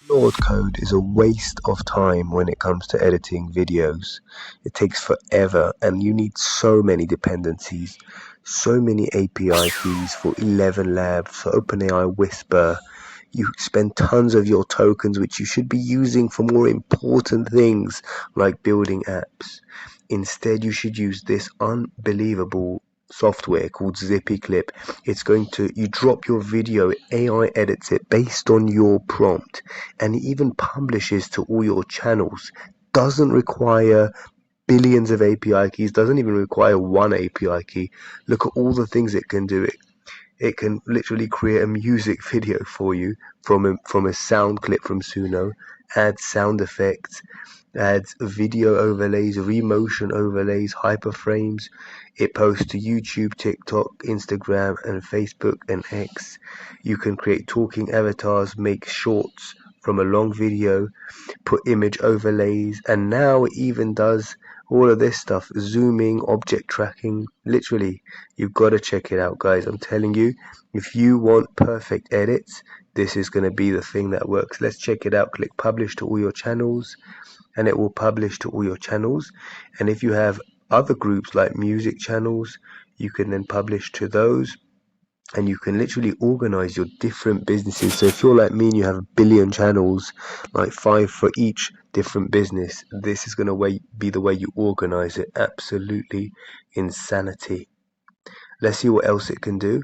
Lord code is a waste of time when it comes to editing videos. It takes forever and you need so many dependencies, so many API keys for 11 labs, for OpenAI Whisper. You spend tons of your tokens which you should be using for more important things like building apps. Instead, you should use this unbelievable software called ZippyClip. You drop your video, AI edits it based on your prompt, and it even publishes to all your channels. Doesn't require billions of API keys, doesn't even require one API key. Look at all the things it can do. It can literally create a music video for you from a sound clip from Suno, add sound effects, adds video overlays, remotion overlays, hyperframes. It posts to YouTube, TikTok, Instagram, and Facebook and X. You can create talking avatars, make shorts from a long video, put image overlays, and now it even does all of this stuff, zooming, object tracking. Literally, you've got to check it out, guys. I'm telling you, if you want perfect edits, this is going to be the thing that works. Let's check it out. Click publish to all your channels, and it will publish to all your channels. And if you have other groups like music channels, you can then publish to those, and you can literally organize your different businesses. So if you're like me and you have a billion channels, like 5 for each different business, this is going to be the way you organize it. Absolutely insanity. Let's see what else it can do.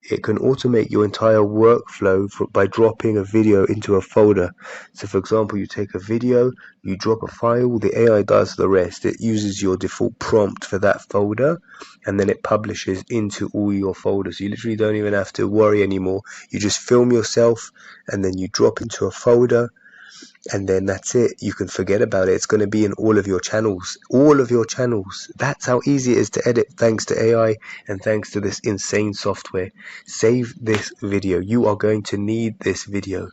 It can automate your entire workflow by dropping a video into a folder. So for example, you take a video, you drop a file, the AI does the rest. It uses your default prompt for that folder, and then it publishes into all your folders. You literally don't even have to worry anymore. You just film yourself and then you drop into a folder, and then that's it. You can forget about it. It's going to be in all of your channels. All of your channels. That's how easy it is to edit, thanks to AI and thanks to this insane software. Save this video. You are going to need this video.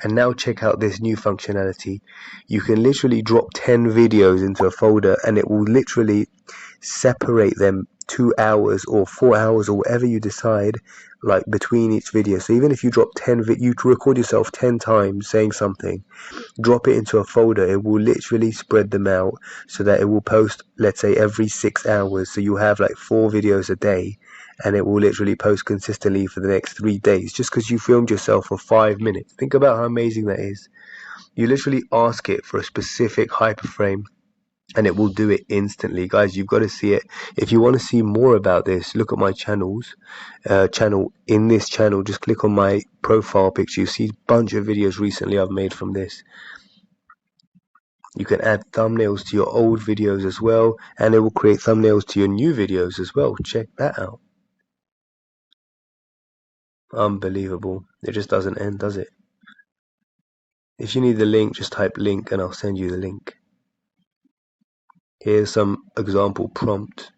And now check out this new functionality. You can literally drop 10 videos into a folder, and it will literally separate them 2 hours or 4 hours or whatever you decide, like between each video. So even if you drop 10 you record yourself 10 times saying something, drop it into a folder, it will literally spread them out so that it will post, let's say, every 6 hours. So you have like 4 videos a day, and it will literally post consistently for the next 3 days just because you filmed yourself for 5 minutes. Think about how amazing that is. You literally ask it for a specific hyperframe, and it will do it instantly. Guys, you've got to see it. If you want to see more about this, look at my channel. In this channel, just click on my profile picture. You see a bunch of videos recently I've made from this. You can add thumbnails to your old videos as well, and it will create thumbnails to your new videos as well. Check that out. Unbelievable. It just doesn't end, does it? If you need the link, just type link and I'll send you the link. Here's some example prompt.